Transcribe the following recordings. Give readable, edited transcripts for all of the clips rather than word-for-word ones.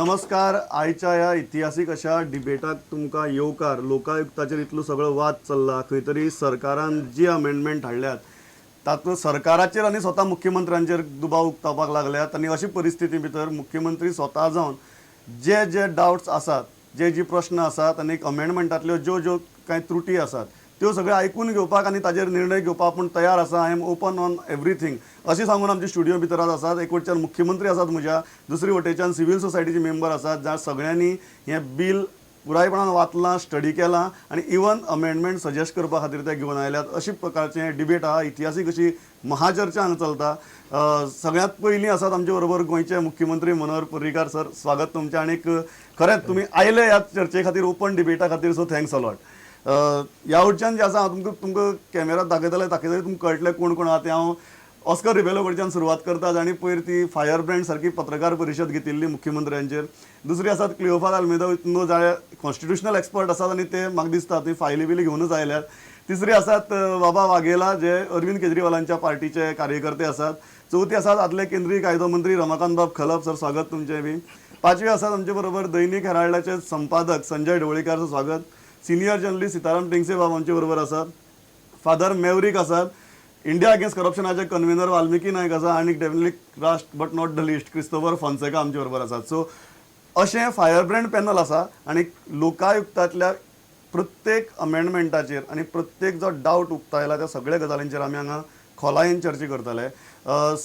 नमस्कार. आयच्या ह्या इतिहासीक अशा डिबेटाक तुमकां येवकार. लोकायुक्ताचेर इतलो सगळो वाद चल्ला, खंय तरी सरकारान जी अमेंडमेंट हाडल्यात तातूंत सरकाराचेर आनी स्वता मुख्यमंत्र्यांचेर दुबाव उक्तावपाक लागल्यात आनी अशी परिस्थिती भितर मुख्यमंत्री स्वता जावन जे जे डावट्स आसात, जे प्रश्न आसात आनी अमेंडमेंटांतल्यो ज्यो कांय त्रुटी आसात त्यो सगळ्यो आयकून घेवपाक आनी ताजेर निर्णय घेवपाक आपूण तयार आसा. I am open on everything अशें सांगून आमचे स्टुडियो भितर आज आसात. एक वटेच्यान मुख्यमंत्री आसात म्हज्या, दुसरे वटेच्यान सिव्हिल सोसायटीचे मेंबर आसात, ज्या सगळ्यांनी हें बिल पुरायपणान वाचलां, स्टडी केलां आनी इवन अमेंडमेंट सजेस्ट करपा खातीर ते घेवन आयल्यात. अशे प्रकारचें डिबेट आहा, इतिहासीक अशी महाचर्चा हांगा चलता. सगळ्यांत पयलीं आसात आमचे बरोबर गोंयचे मुख्यमंत्री मनोहर पर्रीकार सर. स्वागत तुमचें. आनीक खरेंच तुमी आयले ह्या चर्चे खातीर, ओपन डिबेटा खातीर, सो थँक्स अलॉट. ह्या वटच्यान जें आसा हांव तुमकां कॅमेरा दाखयतले तुमकां कळटलें कोण कोण आहा तें. हांव ऑस्कर रिबेलो कडच्यान सुरवात करता, जाणी पयर ती फायर ब्रँड सारकी पत्रकार परिशद घेतिल्ली मुख्यमंत्र्यांचेर. दुसरी आसात क्लिओफार आल्मेदा, नो जाळे कॉन्स्टिट्युशनल एक्सपर्ट आसात आनी ते म्हाका दिसता ती फायली बिली घेवनूच आयल्यात. तिसरी आसात बाबा वाघेला, जे अरविंद केजरीवालांच्या पार्टीचे कार्यकर्ते आसात. चवथी आसात आदले केंद्रीय कायदो मंत्री रमाकांत बाब खलप सर. स्वागत तुमचें बी. पांचवी आसात आमचे बरोबर दैनीक हेराल्डाचे संपादक संजय ढवळीकार सर. स्वागत. सिनियर जर्नलिस्ट सीताराम टेंगसे बाब आमचे बरोबर आसात. फादर मेवरीक आसात. इंडिया अगेन्स्ट करप्शनाचे कन्व्हेनर वाल्मिकी नायक आसा. आनी definitely last but not the list Christopher Fonseca आमचे बरोबर आसात. सो अशें फायर ब्रँड पॅनल आसा आनी लोकायुक्तांतल्या प्रत्येक अमेंडमेंटाचेर आनी प्रत्येक जो डावट उक्तायला त्या सगळ्या गजालींचेर आमी हांगा खोलायेन चर्चा करतले.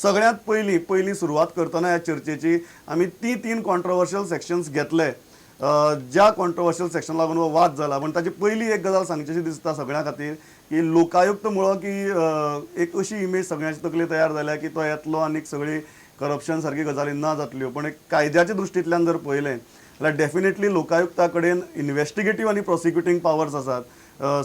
सगळ्यांत पयलीं सुरवात करतना ह्या चर्चेची आमी तीन कॉन्ट्रोवर्शियल सेक्शन्स घेतले. ज्या कॉन्ट्रोवर्शियल सेक्शन लागून हो वाद जाला. पण ताची पयली एक गजाल सांगचेशी दिसता सगळ्यां खातीर की लोकायुक्त मुळो की एक अशी इमेज सगळ्यांची तकली तयार जाल्या की तो येतलो आनी सगळी करप्शन सारकी गजाली ना जातल्यो. पण एक कायद्याच्या दृश्टींतल्यान जर पळयलें जाल्यार डेफिनेटली लोकायुक्ता कडेन इन्व्हेस्टिगेटीव आनी प्रोसिक्युटींग पावर्स आसात,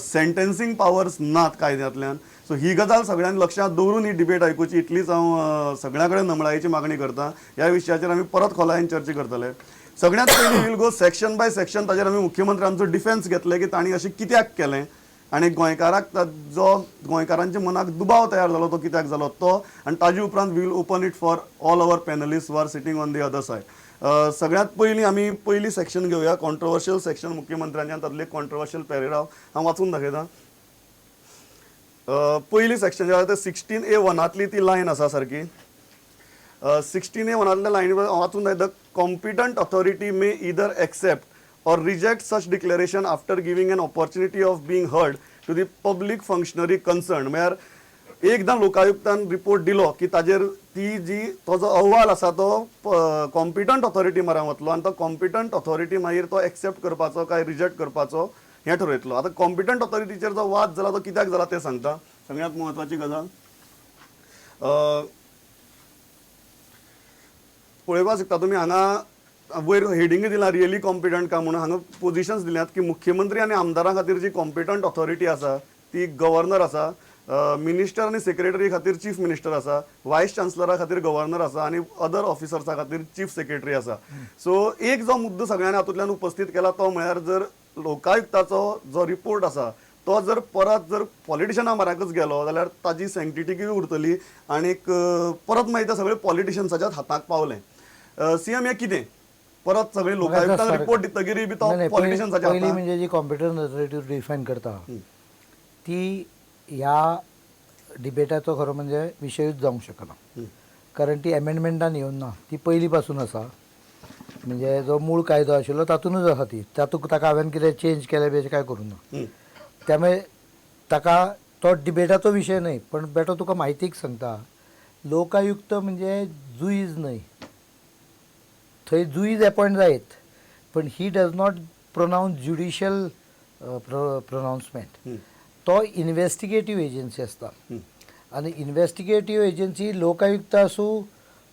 सेंटेन्सिंग पावर्स नात कायद्यांतल्यान. सो ही गजाल सगळ्यांनी लक्षांत दवरून ही डिबेट आयकुची इतलीच हांव सगळ्यां कडेन नमळायेची मागणी करता. ह्या विशयाचेर आमी परत खोलायेन चर्चा करतले. सगळ्यांत पयलीं we'll go section by section. ताजेर आमी मुख्यमंत्र्यांचो डिफेन्स घेतले की तांणी अशें कित्याक केलें आनी गोंयकाराक जो गोंयकारांच्या मनाक दुबाव तयार जालो तो कित्याक जालो तो. आनी ताजे उपरांत we'll open it for all our panelist are sitting on the other side. सगळ्यांत पयलीं आमी पयली सेक्शन घेवया, कॉन्ट्रोवर्शियल सेक्शन मुख्यमंत्र्यांच्यान. तातले कॉन्ट्रोवर्शियल पॅरेग्राफ हांव वाचून दाखयतां. पयली सेक्शन जें आसा तें 16A1 ती लायन आसा सारकी. 16A1 लायनी वाचून दाखयता. Competent authority may either accept or reject such declaration after giving an opportunity of being heard to the public functionary concerned. म्हळ्यार एकदां लोकायुक्तान रिपोर्ट दिलो की ताजेर तो जो अहवाल आसा तो कॉम्पिटंट ऑथॉरिटी म्हऱ्यान वतलो आनी तो कॉम्पिटंट ऑथॉरिटी मागीर तो एक्सेप्ट करपाचो काय रिजेक्ट करपाचो हें ठरयतलो. आतां कॉम्पिटंट ऑथॉरिटीचेर जो वाद जाला तो कित्याक जाला तें सांगता. सगळ्यांत म्हत्वाची गजाल पळोवपाक शकता तुमी. हांगा वयर हेडिंग दिला रियली कॉम्पिटंट का म्हणून. हांगा पोजिशन्स दिल्यात की मुख्यमंत्री आनी आमदारां खातीर जी कॉम्पिटंट ऑथॉरिटी आसा ती गव्हर्नर आसा, मिनिस्टर आनी सेक्रेटरी खातीर चीफ मिनिस्टर आसा, वायस चान्सलरा खातीर गव्हर्नर आसा आनी अदर ऑफिसर्सा खातीर चीफ सेक्रेटरी आसा. सो एक जो मुद्दो सगळ्यांनी हातूंतल्यान उपस्थित केला तो म्हळ्यार जर लोकायुक्ताचो जो रिपोर्ट आसा तो जर परत पॉलिटिशनां म्हऱ्याकच गेलो जाल्यार ताजी सँक्टिटी उरतली आनीक परत मागीर ते सगळे पॉलिटिशियन्साच्याच हाताक पावलें. सीएम हें कितें परत सगळे लोकायुक्तान रिपोर्ट दितगीर बी तो पॉलिटिशियन्साच्या पहिली म्हणजे जी कॉम्पिटंट ऑथॉरिटी डिफायन करता ती ह्या डिबेटाचो खरो म्हणजे विशयूच जावंक शकना. कारण ती एमेंडमेंटान येवन ना, ती पयली पासून आसा. म्हणजे जो मूळ कायदो आशिल्लो तातूनच आसा ती. तातूंत ताका हांवें कितें चेंज केलें बी कांय करूं ना. त्यामुळे ताका तो डिबेटाचो विशय न्हय. पण बेटो तुका म्हायतीक सांगता, लोकायुक्त म्हणजे जुईज न्हय. थंय जुईज अपॉयंट जायत पण ही डज नॉट प्रोनावन्स ज्युडिशियल प्रोनावन्समेंट. तो इन्व्हेस्टिगेटीव एजन्सी आसता आनी इन्व्हेस्टिगेटीव एजन्सी लोकायुक्त आसूं,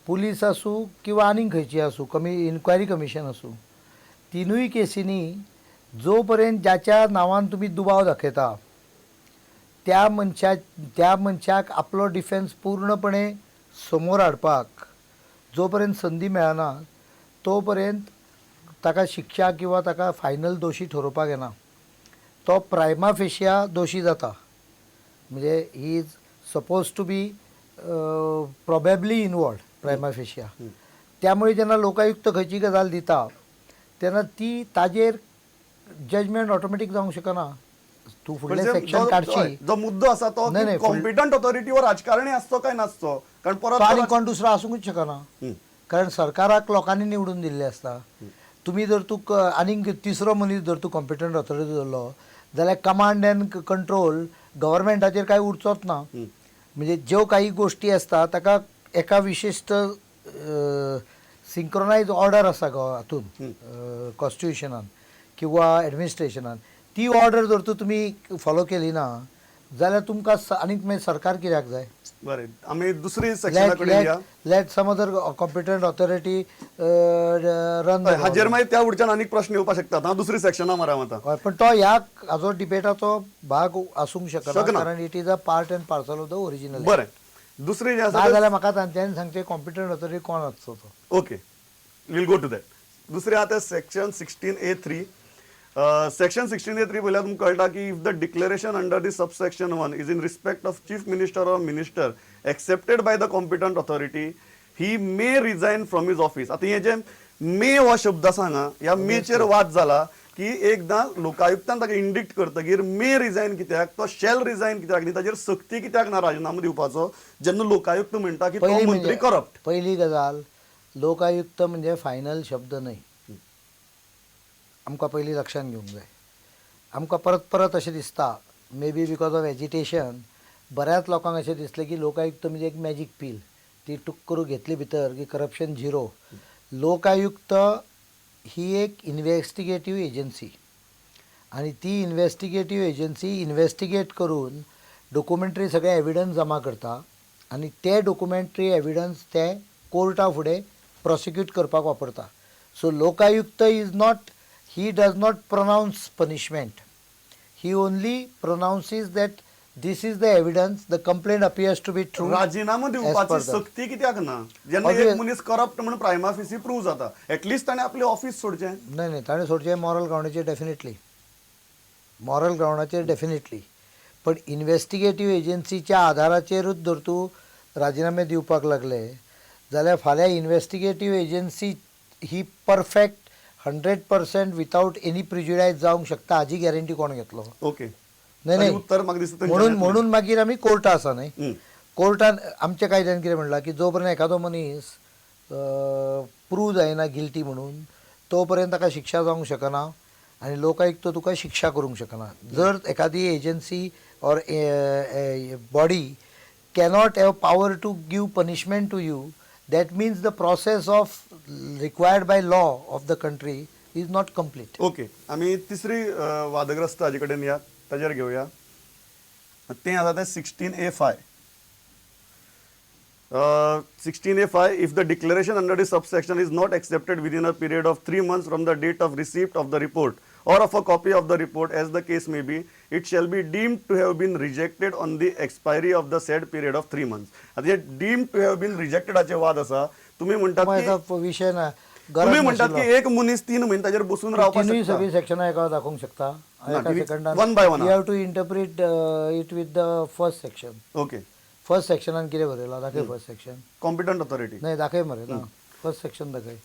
पुलीस आसूं किंवा आनीक खंयची आसूं, इन्क्वायरी कमिशन आसूं, तिनूय केसींनी जो पर्यंत ज्याच्या नांवान तुमी दुबाव दाखयता त्या मनशाक आपलो डिफेन्स पूर्णपणे समोर हाडपाक जो पर्यंत संदी मेळना तो पर्यंत ताका शिक्षा किंवा ताका फायनल दोशी ठरोवपाक येना. तो प्रायमा फेशिया दोशी जाता. म्हणजे he is suppose to be probably involved prima facie. त्यामुळे जेन्ना लोकायुक्त खंयची गजाल दिता तेन्ना ती ताजेर जजमेंट ऑटोमॅटीक जावंक शकना. तूं फुडलें म्हणजे सेक्शन काडची जो मुद्दो आसा तो नाही, नाही, कॉम्पिटंट ऑथॉरिटीवर राजकारणी आसचो काय नासचो, कारण तो परत आनी कोण दुसरो आसूंकच शकना. हं. कारण सरकाराक लोकांनी निवडून दिल्ले आसता. तुमी जर तूं आनीक तिसरो मनीस जर तूं कॉम्पिटंट ऑथॉरिटी धरलो जाल्यार कमांड एंड कंट्रोल गव्हर्मेंटाचेर कांय उरचोच ना. म्हणजे ज्यो काही गोश्टी आसता ताका एका विशिश्ट सिंक्रोनायज ऑर्डर आसा गो हातून कॉन्स्टिट्युशनान किंवा एडमिनिस्ट्रेशनान, ती ऑर्डर जर तुमी फॉलो केली ना जाल्यार तुमकां आनीक मागीर सरकार कित्याक जाय. बरें, आमी दुसरी सेक्शना कडेन या. Let some other competent authority run हाजेर मागीर त्या उडच्यान आनीक प्रश्न येवपाक शकतात. हांव दुसरी सेक्शना मारता आतां. हय, पण तो ह्या हाजो डिबेटाचो भाग आसूंक शकना, कारण it is a part and parcel of the original. बरें, दुसरी जी आसा नाजाल्यार म्हाका तांच्यांनी सांगचे कॉम्पिटंट ऑथॉरिटी कोण आसचो तो. Okay, we'll go to that. दुसरे आतां सेक्शन 16A3. सेक्शन 16A3 पळयल्यार तुमकां कळटा की if the declaration under the subsection 1 is in respect of chief minister or minister accepted by the competent authority he may resign from his office. आतां हे जे मे हो शब्द आसा हांगा, ह्या मेचेर वाद जाला की एकदां लोकायुक्तान ताका इंडिक्ट करतकीर मे रिजायन कित्याक, तो शेल रिजायन कित्याक न्ही, ताजेर सक्ती कित्याक ना राजिनामो दिवपाचो, जेन्ना लोकायुक्त म्हणटा की तो मंत्री करप्ट. पहिली गजाल, लोकायुक्त म्हणजे फायनल शब्द न्हय. आमकां पयलीं लक्षांत घेवंक जाय. आमकां परत परत अशें दिसता, may be because of agitation, बऱ्याच लोकांक अशें दिसलें की लोकायुक्त म्हणजे एक मॅजीक पील, ती टूक करून घेतली भितर की करप्शन झिरो. लोकायुक्त ही एक इन्व्हेस्टिगेटीव एजन्सी आणि ती इन्व्हेस्टिगेटीव एजन्सी इन्व्हेस्टिगेट करून डॉक्युमेंटरी सगळे एविडन्स जमा करता आणि ते डॉक्युमेंटरी एविडन्स ते कोर्टा फुडें प्रॉसिक्यूट करपाक वापरता. So Lokayukta is not, he does not pronounce punishment. He only pronounces that this is the evidence, the complaint appears to be true. राजीनामो दिवपाची सक्ती कित्याक ना? जेन्ना एक मनीस करप्ट म्हणून प्रायमा फेसी प्रूव्ह जाता, एटलीस्ट ताणें आपलें ऑफिस सोडचें. नाही ताणें सोडचें मॉरल ग्रावंडाचेर डेफिनेटली, मॉरल ग्रावंडाचेर डेफिनेटली. पण इन्व्हेस्टिगेटीव एजन्सीच्या आधाराचेरूच जर तूं राजिनामे दिवपाक लागले जाल्यार फाल्यां इन्व्हेस्टिगेटीव एजन्सी ही परफेक्ट 100% विथआउट एनी प्रिज्युडायज जावंक शकता, हाजी गॅरंटी कोण घेतलो. ओके, नाही नाही, उत्तर म्हाका दिसता म्हणून मागीर आमी कोर्टा आसा न्हय, कोर्टान आमच्या कायद्यान कितें म्हणलां की जो पर्यंत एखादो मनीस प्रूव जायना गिल्टी म्हणून तो पर्यंत ताका शिक्षा जावंक शकना आनी लोकायुक्त तुका शिक्षा करूंक शकना. जर एखादी agency or body cannot have power to give punishment to you, that means the process of required by law of the country is not complete. Okay, आमी तिसरी वादग्रस्त हाजे कडेन या, ताजेर घेवया. तें आसा तें 16A5. 16A5, if the declaration under the subsection is not accepted within a period of 3 months from the date of receipt of the report or of a copy of the report as the case may be, it shall be deemed to have been rejected on the expiry of the said period of 3 months. आता हे deemed to have been rejected हाचे वाद आसा. तुम्ही म्हणटात की विषय ना, तुम्ही म्हणटात की एक मनीस 3 म्हयने ताजेर बसून रावपाक तिनूय शकता. सगळी सेक्शनां एका दाखोवंक शकता. एका सेकंडान one by one you have to interpret it with the first section. Okay, first सेक्शनान कितें बरयलां दाखय. फर्स्ट सेक्शन कॉम्पिटंट ऑथॉरिटी नाही दाखय मरे ना, फर्स्ट सेक्शन दाखय.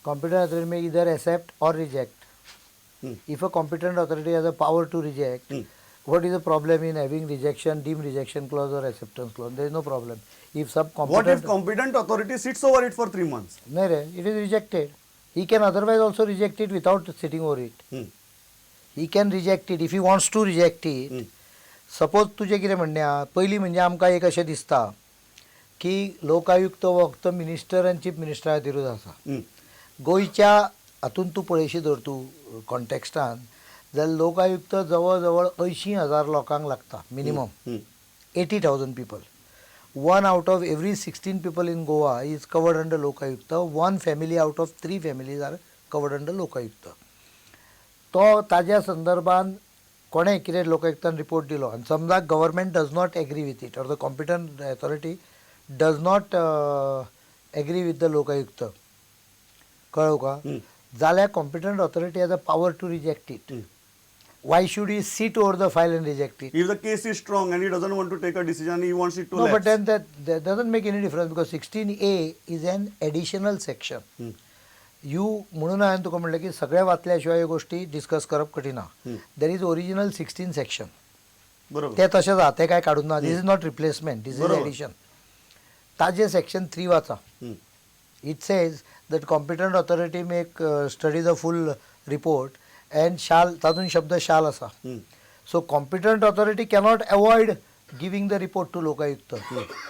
कॉम्पिटंट ऑथॉरिटी मे इधर एक्सेप्ट और reject. If a competent authority has a power to reject, what is the problem in having rejection, deemed rejection clause or acceptance clause? There is no problem. If some what if competent authority sits over it for 3 months? No, it is rejected. He can otherwise also reject it without sitting over it. He can reject it if he wants to reject it. Suppose तुझे कितें म्हणणें आहा, पयलीं म्हणजे आमकां एक अशें दिसता की लोकायुक्त फक्त मिनिस्टर आनी चीफ मिनिस्टरा खातीरूच आसा. गोंयच्या हातून तूं पळयशी जर तूं कॉन्टेक्स्टान जाल्यार लोकायुक्त जवळ जवळ 80,000 लोकांक लागता minimum. 80,000 people. 1 out of every 16 people in Goa is covered under Lokayukta. 1 family out of 3 families are covered under लोकायुक्त. तो ताज्या संदर्भान कोणें कितें लोकायुक्तान रिपोर्ट दिलो आनी समजा government does not agree with it or the competent authority does not agree with the Lokayukta, कळ्ळो का, जाल्यार competent authority has a power to reject it. why should he sit over the file and reject it? If the case is strong and he doesn't want to take a decision, he wants it to No, lapse. but then that doesn't make any difference because 16A is an additional section. म्हणून हांवें तुका म्हणलें की सगळें वाचल्याशिवाय ह्यो गोश्टी discuss करप कठीण आहा. There is original 16 section. बरोबर. ते तशेंच आहा, तें कांय काडून ना. This is not replacement, this is बरोबर. एडिशन. ताजें सेक्शन 3 वाचा. It says that competent authority make study the full report and shall, तातून शब्द shall असा. So competent authority cannot avoid giving the report to Lokayukta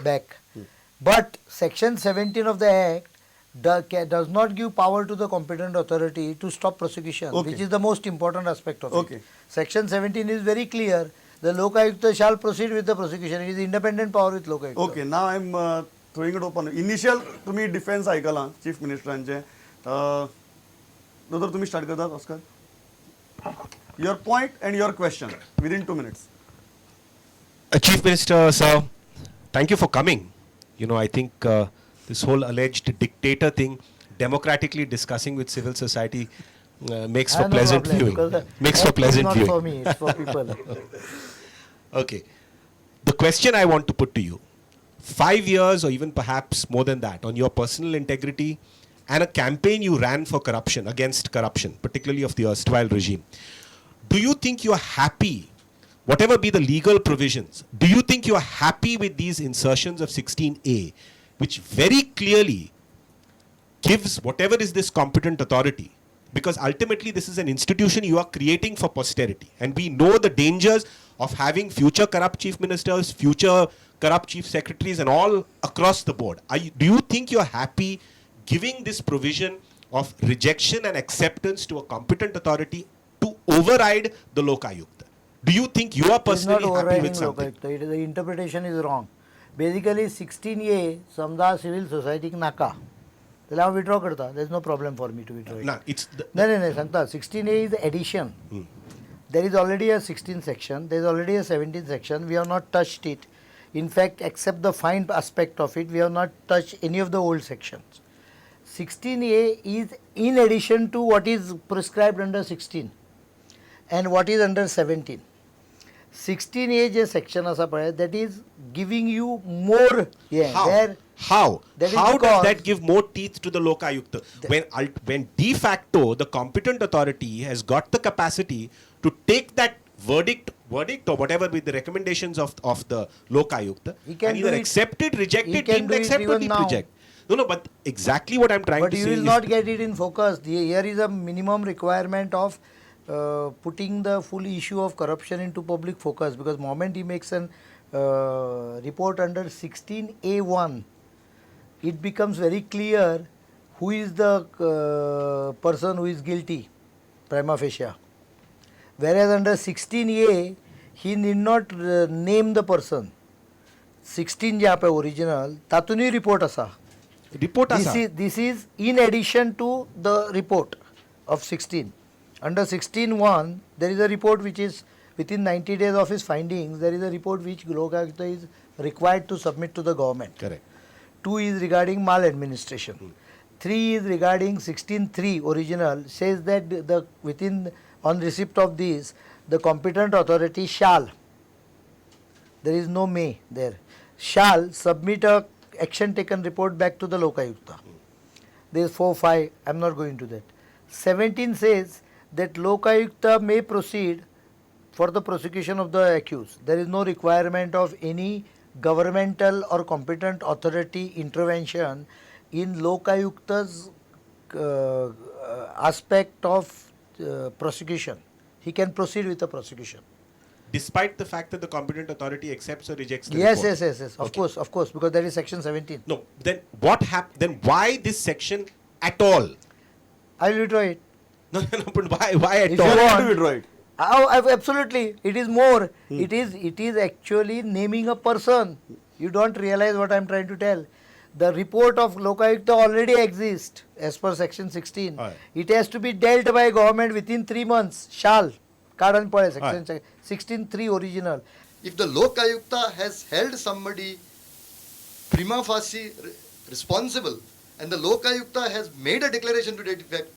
back. But section 17 of the act does not give power to the competent authority to stop prosecution, Okay. which is the most important aspect of Okay. it. Section 17 is very clear. The Lokayukta shall proceed with the prosecution. It is independent power with Lokayukta. Okay now I am throwing it open. Initial तुम्ही defence ऐकला chief मिनिस्टरांचे. नंतर तुम्ही start करतात Oscar. Your point and your question within 2 minutes. Chief Minister, sir, thank you for coming. You know, I think this whole alleged dictator thing, democratically discussing with civil society, makes for No pleasant problem, viewing. because the Makes for act is pleasant not viewing. for me, it's for people. Okay. The question I want to put to you, 5 years or even perhaps more than that, on your personal integrity and a campaign you ran for corruption, against corruption, particularly of the erstwhile regime. Do you think you are happy, whatever be the legal provisions, do you think you are happy with these insertions of 16A, which very clearly gives whatever is this competent authority? Because ultimately this is an institution you are creating for posterity, and we know the dangers of having future corrupt chief ministers, future corrupt chief secretaries, and all across the board. Do you think you are happy giving this provision of rejection and acceptance to a competent authority to override the Lokayukta? Do you think you are It's not personally happy overriding with something? Lokayukta. The interpretation is wrong. Basically 16A समजा civil सोसायटीक नाका जाल्यार हांव withdraw करता. There is no problem for me to withdraw it. No, it's the, नाही सांगता 16A is addition. There is already a 16 section, there is already a 17 section. We have not touched it. In fact, except the fine aspect of it, we have not touched any of the old sections. 16A is in addition to what is prescribed under 16 and what is under 17. 16A जे section असा पळय, that is giving you more. how? There, How? That is How does because- that give more teeth to the Lokayukta? When de facto the competent authority has got the capacity to take that verdict or whatever with the recommendations of the Lokayukta, He can and either do it. accept it, reject He it, can deemed do it accept or even deemed now. reject. No, but exactly what I'm trying but to you say will is not get it in focus. Here is a minimum requirement of putting the full issue of corruption into public focus, because moment he makes an report under 16A1, it becomes very clear who is the person who is guilty prima facie. Whereas under 16A, he need not name the person. 16 जे आपण original तातूनय report आसा. report asa. This is in addition to the report of 16. Under 16.1, there is a report which is within 90 days of his findings. There is a report which Lokayukta is required to submit to the government. Correct. 2 is regarding maladministration. 3 is regarding 16.3 original, says that the within on receipt of this, the competent authority shall, there is no may there, shall submit a action taken report back to the Lokayukta. There is 4, 5, I am not going to that. 17 says that Lokayukta may proceed for the prosecution of the accused. There is no requirement of any governmental or competent authority intervention in Lokayukta's aspect of prosecution. He can proceed with the prosecution. Despite the fact that the competent authority accepts or rejects the Yes, report. yes. Of course, because there is section 17. No, then what happened? Then why this section at all? I will withdraw it. No, but why at If all? you You want want- to withdraw it. Oh, absolutely. It is more. It is actually naming a person. You don't realize what I am trying to tell. The report of Lokayukta already exists as per section 16. Aye. It has to be dealt by government within 3 months. Shall. Karan pade section Aye. 16.3 original. If the Lokayukta has held somebody prima facie responsible and the Lokayukta has made a declaration to that effect,